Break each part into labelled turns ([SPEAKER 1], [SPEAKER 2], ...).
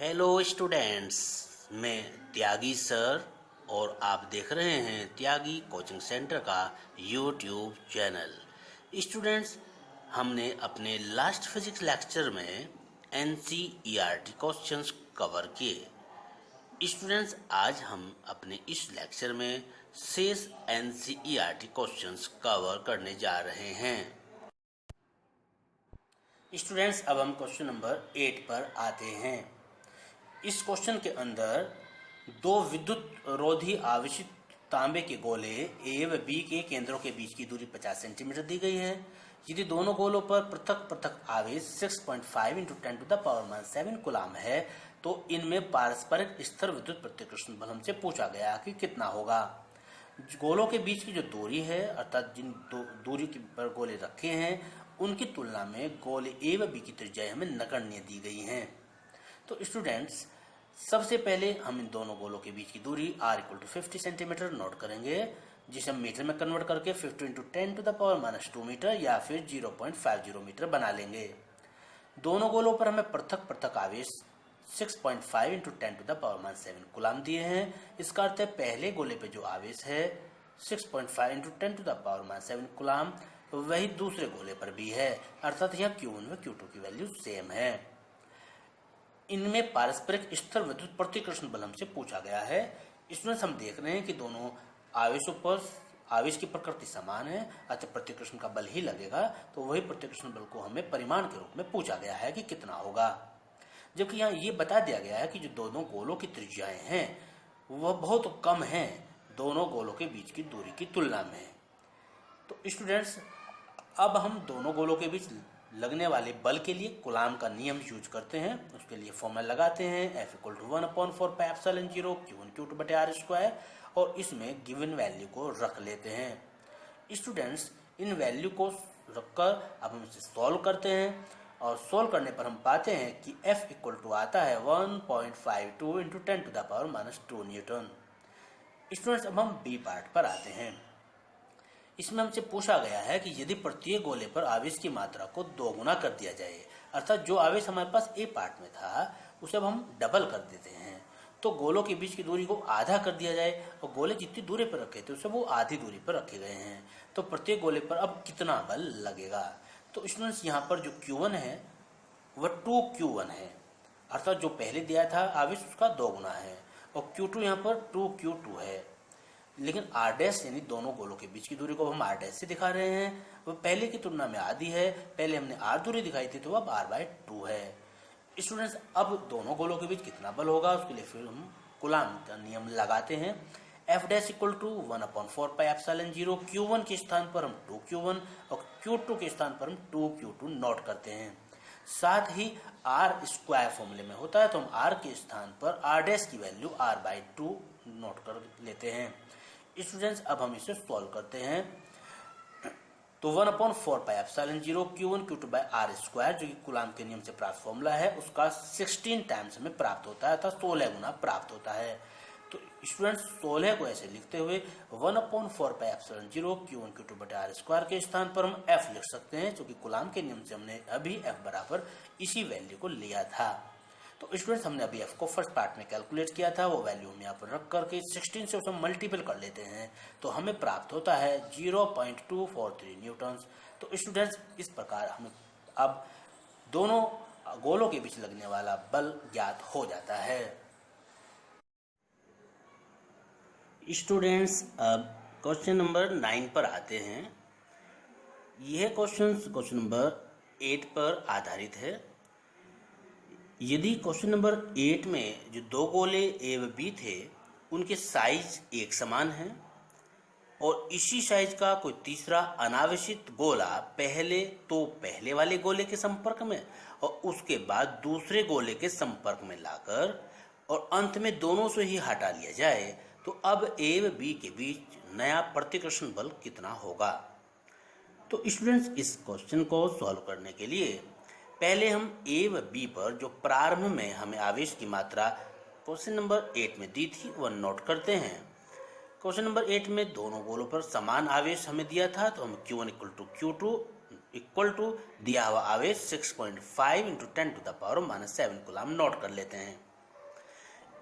[SPEAKER 1] Hello students, मैं त्यागी sir और आप देख रहे हैं त्यागी कोचिंग सेंटर का यूट्यूब चैनल। स्टूडेंट्स, हमने अपने लास्ट फिजिक्स लेक्चर में एनसीईआरटी क्वेश्चंस कवर किए। स्टूडेंट्स, आज हम अपने इस लेक्चर में शेष एनसीईआरटी क्वेश्चंस कवर करने जा रहे हैं। स्टूडेंट्स, अब हम क्वेश्चन नंबर 8 पर आते हैं। इस क्वेश्चन के अंदर दो विद्युत रोधी आवेशित तांबे के गोले ए व बी के केंद्रों के बीच की दूरी 50 सेंटीमीटर दी गई है। यदि दोनों गोलों पर पृथक पृथक आवेश 6.5 × 10⁻⁷ कूलाम है तो इनमें पारस्परिक स्थिर विद्युत प्रतिकर्षण बल हमसे पूछा गया कि कितना होगा। गोलों के बीच की जो दूरी है, अर्थात जिन दूरी पर गोले रखे हैं उनकी तुलना में गोले ए व बी की त्रिज्या हमें नगण्य दी गई है। तो स्टूडेंट्स, सबसे पहले हम इन दोनों गोलों के बीच की दूरी r = 50 सेंटीमीटर नोट करेंगे, जिसे हम मीटर में कन्वर्ट करके 50 × 10⁻² मीटर या फिर 0.50 मीटर बना लेंगे। दोनों गोलों पर हमें पृथक पृथक आवेश 6.5 × 10⁻⁷ कूलाम दिए हैं। इसका अर्थ है पहले गोले पे जो आवेश है 6.5 × 10⁻⁷ कूलाम, वही दूसरे गोले पर भी है, अर्थात यहाँ Q1 व Q2 की वैल्यू सेम है। इनमें पारस्परिक स्थिर विद्युत प्रतिकर्षण बल हमसे पूछा गया है। इसमें हम देख रहे हैं कि दोनों आवेशों पर आवेश की प्रकृति समान है, अतः प्रतिकर्षण का बल ही लगेगा, तो वही प्रतिकर्षण बल को हमें परिमाण के रूप में पूछा गया है कि कितना होगा। जबकि यहाँ ये बता दिया गया है कि जो दोनों गोलों की त्रिज्याएं हैं वह बहुत कम हैं दोनों गोलों के बीच की दूरी की तुलना में। तो स्टूडेंट्स, अब हम दोनों गोलों के बीच लगने वाले बल के लिए कूलाम का नियम यूज करते हैं। उसके लिए फॉर्मूला लगाते हैं F = 1/4πε0 Q1 Q2/r², और इसमें गिवन वैल्यू को रख लेते हैं। स्टूडेंट्स, इन वैल्यू को रखकर अब हम इसे सॉल्व करते हैं, और सॉल्व करने पर हम पाते हैं कि F = आता है 1.52 × 10⁻² न्यूटन। स्टूडेंट्स, अब हम बी पार्ट पर आते हैं। इसमें हमसे पूछा गया है कि यदि प्रत्येक गोले पर आवेश की मात्रा को दोगुना कर दिया जाए, अर्थात जो आवेश हमारे पास ए पार्ट में था उसे अब हम डबल कर देते हैं, तो गोलों के बीच की दूरी को आधा कर दिया जाए और गोले जितनी दूरी पर रखे थे उसे वो आधी दूरी पर रखे गए हैं, तो प्रत्येक गोले पर अब कितना बल लगेगा। तो स्टूडेंट्स, यहाँ पर जो Q1 है वह 2Q1 है, अर्थात जो पहले दिया था आवेश उसका दोगुना है, और Q2 यहाँ पर 2Q2 है। लेकिन r' यानी दोनों गोलों के बीच की दूरी को हम r' से दिखा रहे हैं, वह पहले की तुलना में आधी है। पहले हमने r दूरी दिखाई थी तो अब r/2 है। स्टूडेंट्स, अब दोनों गोलों के बीच कितना बल होगा उसके लिए फिर हम कूलाम का नियम लगाते हैं। F' = 1/4πε0 Q1 के स्थान पर हम 2Q1 और Q2 के स्थान पर हम 2Q2 नोट करते हैं। साथ ही r² फॉर्मूले में होता है, तो हम r के स्थान पर r' की वैल्यू r/2 नोट कर लेते हैं। स्टूडेंट्स, अब हम इसे सॉल्व करते हैं, तो 1/4πε0 Q1 Q2/r², जो कि कूलाम के नियम से प्राप्त फॉर्मूला है, उसका 16 टाइम्स हमें प्राप्त होता है, अर्थात 16 गुना प्राप्त होता है। तो स्टूडेंट्स, 16 को ऐसे लिखते हुए 1/4πε0 Q1 Q2/r² के स्थान पर हम F लिख सकते हैं, जो कि कूलाम के नियम से हमने अभी F बराबर इसी वैल्यू को लिया था। तो स्टूडेंट्स, हमने अभी F को फर्स्ट पार्ट में कैलकुलेट किया था, वो वैल्यू हम यहाँ पर रख करके 16 से उसे मल्टीपल कर लेते हैं, तो हमें प्राप्त होता है 0.243 न्यूटन्स। तो स्टूडेंट्स, इस प्रकार हमें अब दोनों गोलों के बीच लगने वाला बल ज्ञात हो जाता है। स्टूडेंट्स, अब क्वेश्चन नंबर 9 पर आते हैं। यह क्वेश्चन नंबर 8 पर आधारित है। यदि क्वेश्चन नंबर 8 में जो दो गोले ए व बी थे उनके साइज एक समान है, और इसी साइज का कोई तीसरा अनावेशित गोला पहले वाले गोले के संपर्क में और उसके बाद दूसरे गोले के संपर्क में लाकर और अंत में दोनों से ही हटा लिया जाए, तो अब ए व बी के बीच नया प्रतिकर्षण बल कितना होगा। तो स्टूडेंट्स, इस क्वेश्चन को सॉल्व करने के लिए पहले हम ए व बी पर जो प्रारंभ में हमें आवेश की मात्रा क्वेश्चन नंबर 8 में दी थी वह नोट करते हैं। क्वेश्चन नंबर 8 में दोनों गोलों पर समान आवेश हमें दिया था, तो हम Q1 = Q2 इक्वल टू दिया हुआ आवेश 6.5 × 10⁻⁷ कूलाम नोट कर लेते हैं।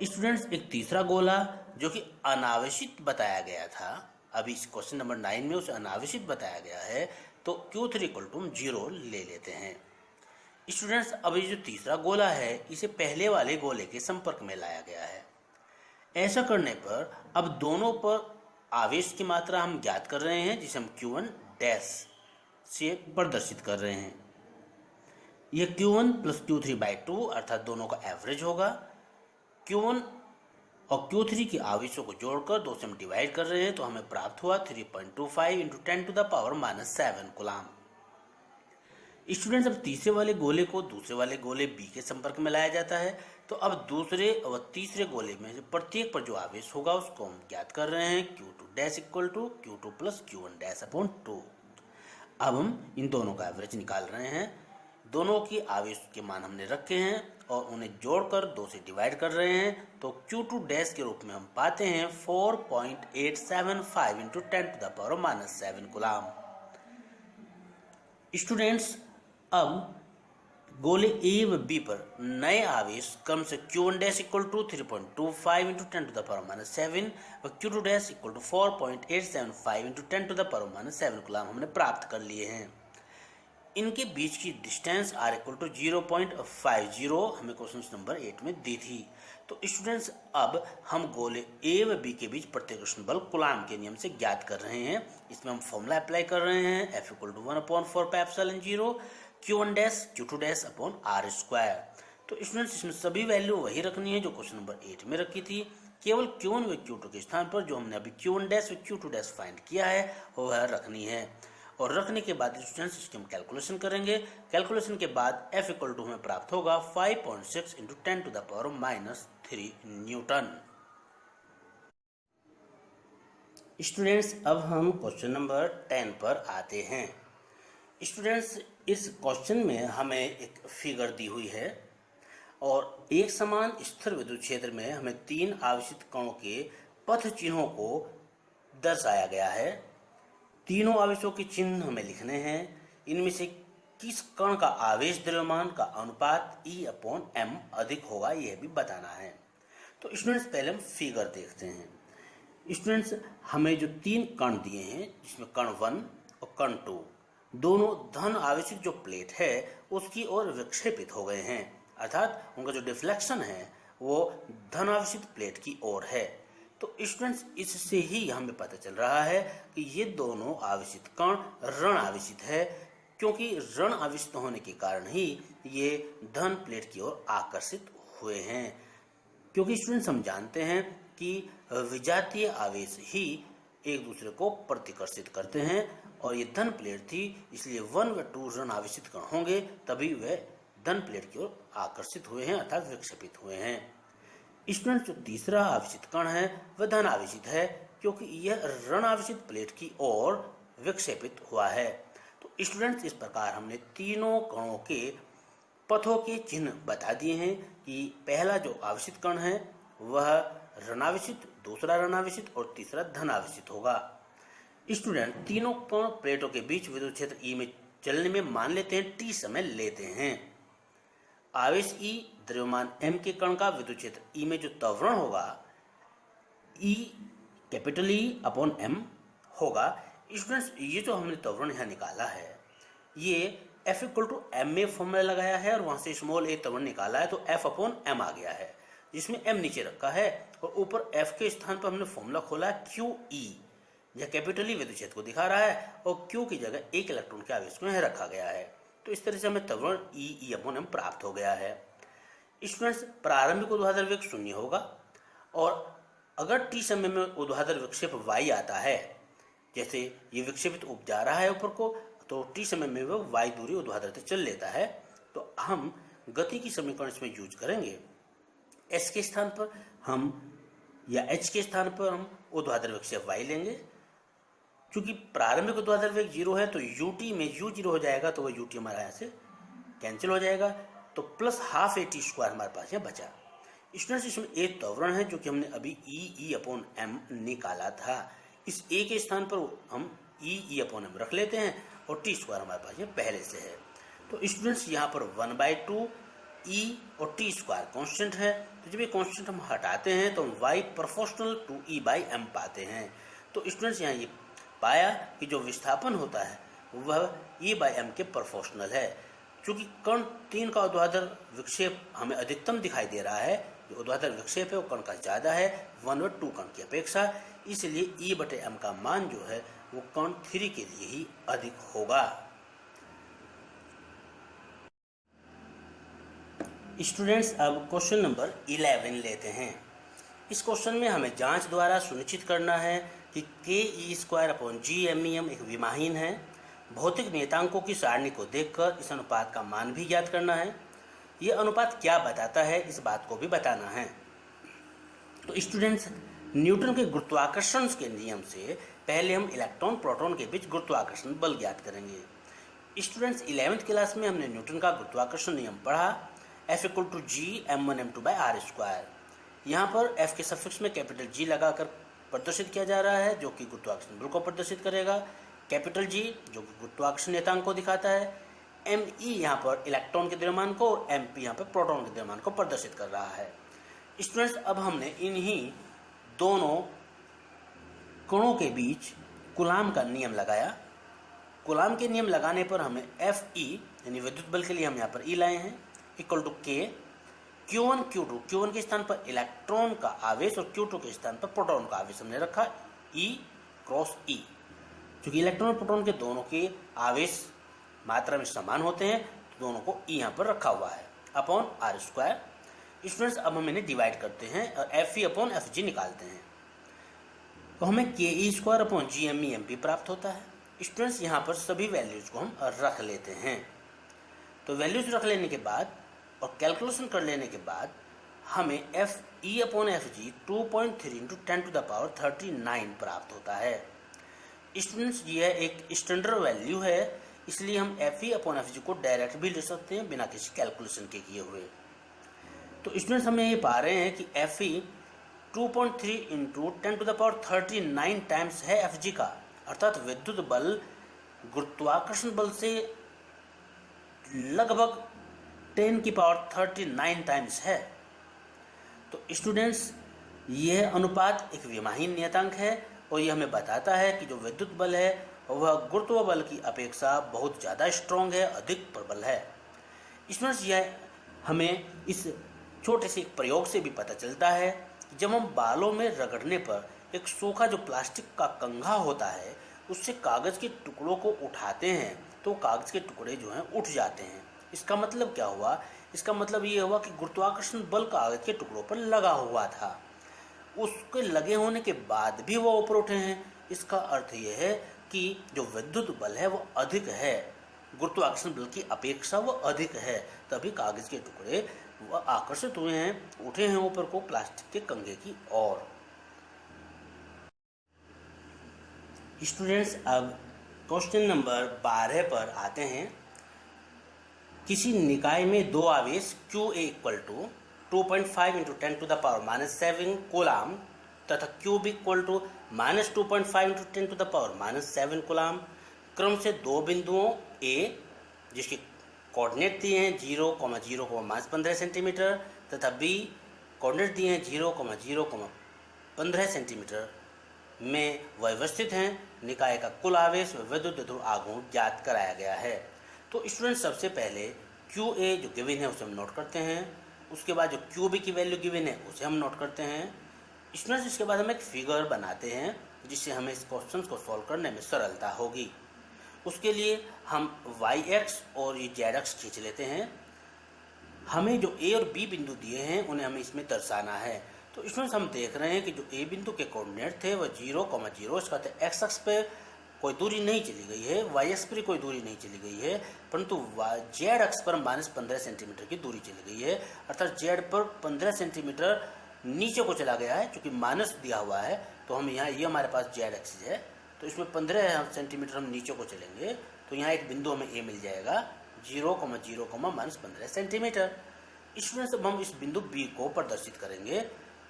[SPEAKER 1] स्टूडेंट्स एक तीसरा गोला जो कि अनावेशित बताया गया था, अभी इस क्वेश्चन नंबर 9 में उसे अनावेशित बताया गया है, तो Q3 इक्वल टू हम 0 ले लेते हैं। स्टूडेंट्स अब ये जो तीसरा गोला है इसे पहले वाले गोले के संपर्क में लाया गया है। ऐसा करने पर अब दोनों पर आवेश की मात्रा हम ज्ञात कर रहे हैं, जिसे हम Q1 डैश से प्रदर्शित कर रहे हैं। यह Q1 प्लस Q3/2 अर्थात दोनों का एवरेज होगा। Q1 और Q3 के आवेशों को जोड़कर 2 से हम डिवाइड कर रहे हैं, तो हमें प्राप्त हुआ 3.25 × 10⁻⁷ कूलाम। स्टूडेंट्स अब तीसरे वाले गोले को दूसरे वाले गोले B के संपर्क में लाया जाता है, तो अब दूसरे और तीसरे गोले में से प्रत्येक पर जो आवेश होगा उसको हम ज्ञात कर रहे हैं, Q2 dash equal to Q2 plus Q1 dash upon 2। अब हम इन दोनों का एवरेज निकाल रहे हैं। दोनों की आवेश के मान हमने रखे हैं और उन्हें जोड़कर 2 से डिवाइड कर रहे हैं, तो Q2 डैश के रूप में हम पाते हैं 4.875 × 10⁻⁷ कूलाम। स्टूडेंट्स अब गोले A व B पर नए आवेश क्रम से Q1 डैश इक्वल टू 3.25 × 10⁻⁷ व Q2 dash equal to 4.875 × 10⁻⁷ coulomb हमने प्राप्त कर लिए हैं। इनके बीच की डिस्टेंस R इक्वल टू 0.50 हमें क्वेश्चन नंबर 8 में दी थी। तो स्टूडेंट्स अब हम गोले A व B के बीच प्रतिकर्षण बल कूलाम के नियम से ज्ञात कर रहे हैं। इसमें हम फॉर्मूला अप्लाई कर रहे हैं, F equal to 1/4πε0 Q1 dash Q2 dash upon R²। तो स्टूडेंट्स इसमें सभी वैल्यू वही रखनी है जो क्वेश्चन नंबर 8 में रखी थी, केवल Q1 व Q2 के स्थान पर जो हमने अभी Q1 डैश व Q2 डैश फाइंड किया है वह रखनी है। और रखने के बाद स्टूडेंट्स इसकी हम कैलकुलेशन करेंगे। कैलकुलेशन के बाद F इक्वल टू हमें प्राप्त होगा 5.6 × 10⁻³ न्यूटन। स्टूडेंट्स अब हम क्वेश्चन नंबर 10 पर आते हैं। स्टूडेंट्स इस क्वेश्चन में हमें एक फिगर दी हुई है और एक समान स्थिर विद्युत क्षेत्र में हमें 3 आवेशित कणों के पथ चिन्हों को दर्शाया गया है। तीनों आवेशों के चिन्ह हमें लिखने हैं। इनमें से किस कण का आवेश द्रव्यमान का अनुपात E/m अधिक होगा यह भी बताना है। तो स्टूडेंट्स पहले हम फिगर देखते हैं। स्टूडेंट्स हमें जो 3 कण दिए हैं जिसमें कण 1 और कण 2 दोनों धन आवेशित जो प्लेट है उसकी ओर विक्षेपित हो गए हैं, अर्थात उनका जो डिफ्लेक्शन है वो धन आवेशित प्लेट की ओर है। तो स्टूडेंट्स इससे ही हमें पता चल रहा है कि ये दोनों आवेशित कण ऋण आवेशित है, क्योंकि ऋण आवेशित होने के कारण ही ये धन प्लेट की ओर आकर्षित हुए हैं। क्योंकि स्टूडेंट्स हम जानते हैं कि विजातीय आवेश ही एक दूसरे को प्रतिकर्षित करते हैं और ये धन प्लेट थी, इसलिए 1 व 2 ऋण आवेशित कण होंगे, तभी वे धन प्लेट की ओर आकर्षित हुए हैं अर्थात विक्षेपित हुए हैं। स्टूडेंट जो तीसरा आवेशित कण है वह धन आवेशित है, क्योंकि यह ऋण आवेशित प्लेट की ओर विक्षेपित हुआ है। तो स्टूडेंट्स इस प्रकार हमने तीनों कणों के पथों के चिन्ह बता दिए हैं कि पहला जो आवेशित कण है वह ऋणावेशित, दूसरा ऋणावेशित और तीसरा धनावेशित होगा। स्टूडेंट तीनों कण प्लेटों के बीच विद्युत क्षेत्र E में चलने में मान लेते हैं T समय लेते हैं। आवेश E द्रव्यमान M के कण का विद्युत क्षेत्र E में जो त्वरण होगा E capital E upon M होगा। स्टूडेंट्स ये जो हमने त्वरण यहाँ निकाला है ये F इक्वल टू M में फॉर्मूला लगाया है और वहां से स्मॉल a त्वरण निकाला है, तो F अपॉन M आ गया है, जिसमें M नीचे रखा है और ऊपर F के स्थान पर हमने फॉर्मूला खोला है QE, यह कैपिटल E विद्युत क्षेत्र को दिखा रहा है और Q की जगह एक इलेक्ट्रॉन के आवेश को यहाँ रखा गया है। तो इस तरह से हमें त्वरण E अपॉन M प्राप्त हो गया है। स्टूडेंट्स प्रारंभिक ऊर्ध्वाधर वेग 0 होगा और अगर T समय में ऊर्ध्वाधर विक्षेप y आता है, जैसे ये विक्षेपित उप जा रहा है ऊपर को, तो T समय में वह y दूरी ऊर्ध्वाधर तक चल लेता है, तो हम गति की समीकरण इसमें यूज करेंगे। S के स्थान पर हम या H के स्थान पर हम ऊर्ध्वाधर विक्षेप y लेंगे। क्योंकि प्रारंभिक ऊर्ध्वाधर वेग 0 है तो ut में u 0 हो जाएगा, तो वह ut हमारा यहाँ से कैंसिल हो जाएगा, तो प्लस हाफ at² हमारे पास यहाँ बचा। स्टूडेंट्स इसमें a त्वरण है जो कि हमने अभी E अपॉन M निकाला था। इस a के स्थान पर हम E अपॉन M रख लेते हैं और t² हमारे पास ये पहले से है। तो स्टूडेंट्स यहाँ पर 1/2 ई और टी स्क्वायर कॉन्स्टेंट है, तो जब ये कॉन्स्टेंट हम हटाते हैं तो हम y proportional to E by M पाते हैं। तो स्टूडेंट्स यहाँ ये पाया कि जो विस्थापन होता है वह ई बाई एम के प्रोपोर्शनल है। चूँकि कण 3 का ऊर्ध्वाधर विक्षेप हमें अधिकतम दिखाई दे रहा है, जो ऊर्ध्वाधर विक्षेप है वो कण का ज़्यादा है 1/2 कण की अपेक्षा, इसलिए ई बटे एम का मान जो है वो कण 3 के लिए ही अधिक होगा। स्टूडेंट्स अब क्वेश्चन नंबर 11 लेते हैं। इस क्वेश्चन में हमें जांच द्वारा सुनिश्चित करना है कि ke²/GmEm एक विमाहीन है। भौतिक नियतांकों की सारणी को देखकर इस अनुपात का मान भी ज्ञात करना है। यह अनुपात क्या बताता है इस बात को भी बताना है। तो स्टूडेंट्स, न्यूटन के गुरुत्वाकर्षण के नियम से पहले हम इलेक्ट्रॉन प्रोटॉन के बीच गुरुत्वाकर्षण बल ज्ञात करेंगे। स्टूडेंट्स, 11th क्लास में हमने न्यूटन का गुरुत्वाकर्षण नियम पढ़ा, F=G(m1m2/r²। यहाँ पर F के सफिक्स में कैपिटल G लगाकर प्रदर्शित किया जा रहा है, जो कि गुरुत्वाकर्षण बल को प्रदर्शित करेगा। कैपिटल G जो कि गुरुत्वाकर्षण नियतांक को दिखाता है। ME यहाँ पर इलेक्ट्रॉन के द्रव्यमान को और MP यहाँ पर प्रोटॉन के द्रव्यमान को प्रदर्शित कर रहा है। स्टूडेंट्स, अब हमने इन्हीं दोनों कणों के बीच कूलाम का नियम लगाया। कूलाम के नियम लगाने पर हमें Fe यानी विद्युत बल के लिए हम यहाँ पर E लाए हैं equal to K Q1 Q2। Q1 के स्थान पर इलेक्ट्रॉन का आवेश और Q2 के स्थान पर प्रोटॉन का आवेश हमने रखा E क्रॉस E। क्योंकि इलेक्ट्रॉन और प्रोटॉन के दोनों के आवेश मात्रा में समान होते हैं, तो दोनों को E यहाँ पर रखा हुआ है अपॉन R²। स्टूडेंट्स, अब हम इन्हें डिवाइड करते हैं और Fe/Fg निकालते हैं, तो हमें ke²/GmEm प्राप्त होता है। स्टूडेंट्स, यहाँ पर सभी वैल्यूज को हम रख लेते हैं। तो वैल्यूज रख लेने के बाद और कैलकुलेशन कर लेने के बाद हमें Fe/Fg 2.3 × 10⁻39 प्राप्त होता है। स्टूडेंट्स, यह एक स्टैंडर्ड वैल्यू है, इसलिए हम Fe/Fg को डायरेक्ट भी ले सकते हैं बिना किसी कैलकुलेशन के किए हुए। तो स्टूडेंट्स, हम ये पा रहे हैं कि Fe 2.3 × 10⁻39 टाइम्स है Fg का, अर्थात विद्युत बल गुरुत्वाकर्षण बल से लगभग 10⁻39 टाइम्स है। तो स्टूडेंट्स, यह अनुपात एक विमाहीन नियतांक है और यह हमें बताता है कि जो विद्युत बल है वह गुरुत्व बल की अपेक्षा बहुत ज़्यादा स्ट्रॉन्ग है, अधिक प्रबल है। स्टूडेंट्स, यह हमें इस छोटे से एक प्रयोग से भी पता चलता है कि जब हम बालों में रगड़ने पर एक सूखा जो प्लास्टिक का कंघा होता है उससे कागज़ के टुकड़ों को उठाते हैं तो कागज़ के टुकड़े जो हैं उठ जाते हैं। इसका मतलब क्या हुआ? इसका मतलब ये हुआ कि गुरुत्वाकर्षण बल कागज़ के टुकड़ों पर लगा हुआ था, उसके लगे होने के बाद भी वो ऊपर उठे हैं। इसका अर्थ ये है कि जो विद्युत बल है वो अधिक है, गुरुत्वाकर्षण बल की अपेक्षा वो अधिक है, तभी कागज़ के टुकड़े वह आकर्षित हुए हैं, उठे हैं ऊपर को प्लास्टिक के कंघे की ओर। स्टूडेंट्स, अब क्वेश्चन नंबर 12 पर आते हैं। किसी निकाय में दो आवेश QA इक्वल टू 2.5 × 10⁻⁻7 कूलाम तथा QB इक्वल टू -2.5 × 10⁻⁻7 कूलाम क्रम से दो बिंदुओं A जिसके कोऑर्डिनेट दिए हैं 0,0,15 सेंटीमीटर तथा B कोऑर्डिनेट दिए हैं 0,0,15 सेंटीमीटर में व्यवस्थित हैं, निकाय का कुल आवेश व विद्युत ध्रुव आघूर्ण ज्ञात कराया गया है। तो स्टूडेंट, सबसे पहले QA जो गिवन है उसे हम नोट करते हैं, उसके बाद जो QB की वैल्यू गिवन है उसे हम नोट करते हैं। स्टूडेंट्स, इसके बाद हम एक फिगर बनाते हैं जिससे हमें इस क्वेश्चन को सॉल्व करने में सरलता होगी। उसके लिए हम y-अक्ष और ये z-अक्ष खींच लेते हैं। हमें जो A और B बिंदु दिए हैं उन्हें हमें इसमें दर्शाना है। तो इसमें हम देख रहे हैं कि जो A बिंदु के कोऑर्डिनेट थे वह 0,0, इसका अर्थ x अक्ष पे कोई दूरी नहीं चली गई है, y अक्ष पर कोई दूरी नहीं चली गई है, परंतु z अक्ष पर -15 सेंटीमीटर की दूरी चली गई है, अर्थात z पर 15 सेंटीमीटर नीचे को चला गया है। क्योंकि माइनस दिया हुआ है तो हम यहाँ ये हमारे पास z एक्सिस है, तो इसमें 15 सेंटीमीटर हम नीचे को चलेंगे तो यहाँ एक बिंदु हमें A मिल जाएगा 0,0, -15 सेंटीमीटर। इसमें से हम इस बिंदु B को प्रदर्शित करेंगे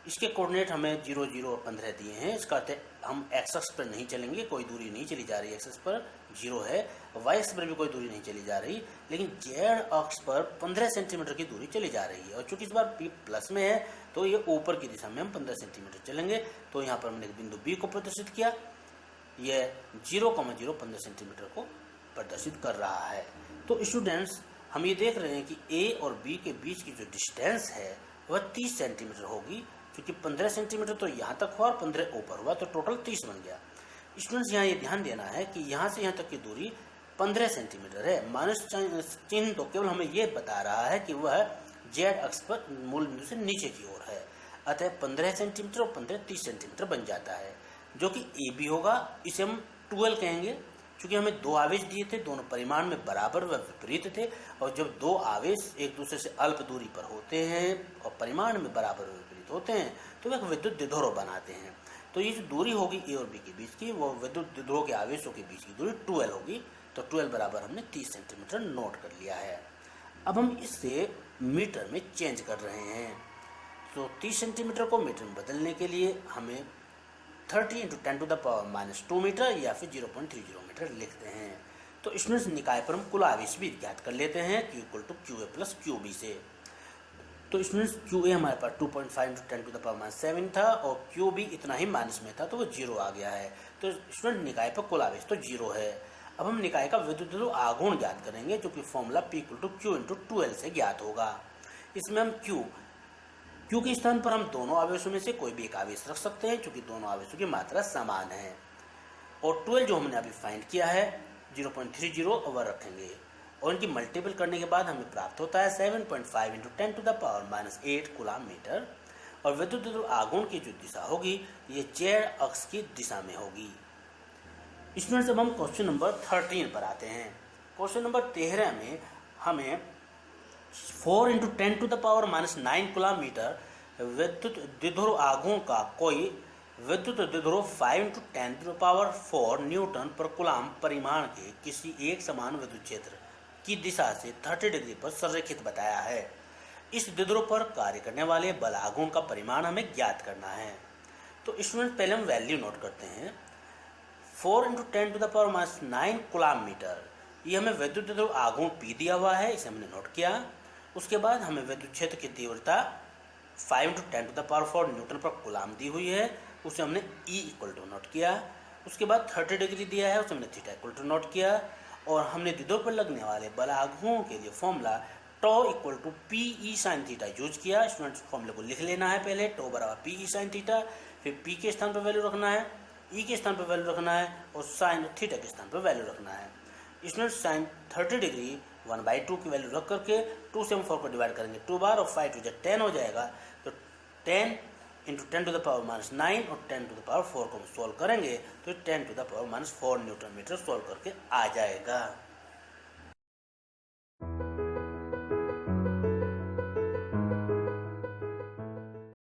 [SPEAKER 1] इसके कोऑर्डिनेट हमें 0, 0 और 15 दिए हैं। इसका अर्थ है हम एक्स अक्ष पर नहीं चलेंगे, कोई दूरी नहीं चली जा रही, एक्स अक्ष पर 0 है, वाई अक्ष पर भी कोई दूरी नहीं चली जा रही, लेकिन जेड अक्ष पर 15 सेंटीमीटर की दूरी चली जा रही है। और चूंकि इस बार पी प्लस में है तो ये ऊपर की दिशा में हम 15 सेंटीमीटर चलेंगे। तो यहाँ पर हमने बिंदु बी को प्रदर्शित किया, यह 0,0 15 सेंटीमीटर को प्रदर्शित कर रहा है। तो स्टूडेंट्स हम ये देख रहे हैं कि ए और बी के बीच की जो डिस्टेंस है वह 30 सेंटीमीटर होगी, क्योंकि 15 सेंटीमीटर तो यहाँ तक हुआ और 15 ऊपर हुआ, तो टोटल 30 बन गया। स्टूडेंट्स यहाँ ये ध्यान देना है कि यहाँ से यहाँ तक की दूरी 15 सेंटीमीटर है। माइनस चिन्ह तो केवल हमें ये बता रहा है कि वह जेड अक्ष पर मूल बिंदु से नीचे की ओर है। अतः 15 सेंटीमीटर और 15 30 सेंटीमीटर बन जाता है, जो कि ए बी होगा। इसे हम 12 कहेंगे, क्योंकि हमें दो आवेश दिए थे, दोनों परिमाण में बराबर व विपरीत थे। और जब दो आवेश एक दूसरे से अल्प दूरी पर होते हैं और परिमाण में बराबर व विपरीत होते हैं तो वे विद्युत द्विध्रुव बनाते हैं। तो ये जो दूरी होगी ए और बी के बीच की, वो विद्युत द्विध्रुव के आवेशों के बीच की दूरी 12 होगी। तो 12 बराबर हमने 30 सेंटीमीटर नोट कर लिया है। अब हम इससे मीटर में चेंज कर रहे हैं। तो 30 सेंटीमीटर को मीटर में बदलने के लिए हमें 30 × 10⁻² मीटर या फिर 0.30 मीटर लिखते हैं। तो स्टूडेंट्स निकाय पर हम कुल आवेश भी ज्ञात कर लेते हैं, Q = QA + QB से। तो स्टूडेंट्स QA हमारे पास 2.5 × 10⁻7 था और QB इतना ही माइनस में था, तो वो 0 आ गया है। तो स्टूडेंट निकाय पर कुल आवेश तो 0 है। अब हम निकाय का विद्युत द्विध्रुव आघूर्ण ज्ञात करेंगे, जो कि फॉर्मूला P = Q × 2L से ज्ञात होगा। इसमें हम Q के स्थान पर हम दोनों आवेशों में से कोई भी एक आवेश रख सकते हैं, क्योंकि दोनों आवेशों की मात्रा समान है। और 12 जो हमने अभी फाइंड किया है 0.30 ओवर रखेंगे और इनकी मल्टीपल करने के बाद हमें प्राप्त होता है 7.5 × 10⁻8 कूलम मीटर। और विद्युत द्विध्रुव आघूर्ण की जो दिशा होगी ये जेड अक्ष की दिशा में होगी। स्टूडेंट्स अब हम क्वेश्चन नंबर 13 पर आते हैं। क्वेश्चन नंबर 13 में हमें 4 × 10⁻9 कूलम मीटर विद्युत द्विध्रुव आघूर्ण का कोई विद्युत द्विध्रुव 5 × 10⁴ न्यूटन पर कूलम परिमाण के किसी एक समान विद्युत क्षेत्र की दिशा से 30 डिग्री पर संरेखित बताया है। इस द्विध्रुव पर कार्य करने वाले बल आघूर्ण का परिमाण हमें ज्ञात करना है। तो स्टूडेंट पहले हम वैल्यू नोट करते हैं। 4 × 10⁻9 कूलम मीटर, ये हमें विद्युत द्विध्रुव आघूर्ण P दिया हुआ है, इसे हमने नोट किया। उसके बाद हमें विद्युत क्षेत्र की तीव्रता 5 × 10⁴ न्यूटन पर कूलम दी हुई है, उसे हमने E = नोट किया। उसके बाद 30 डिग्री दिया है, उसे हमने θ = नोट किया। और हमने द्विध्रुव पर लगने वाले बल आघूर्ण के लिए फॉर्मूला τ = PE sin θ यूज किया। स्टूडेंट्स फॉर्मूले को लिख लेना है पहले, τ = PE sin θ, फिर P के स्थान पर वैल्यू रखना है, E के स्थान पर वैल्यू रखना है और sin θ के स्थान पर वैल्यू रखना है। स्टूडेंट्स sin 30 डिग्री 1/2 की वैल्यू रख करके 2 से हम 4 को डिवाइड करेंगे 2 बार और 5 × 10 हो जाएगा। तो 10 × 10⁻9 और 10⁴ को हम सोल्व करेंगे तो 10⁻4 न्यूटन मीटर सोल्व करके आ जाएगा।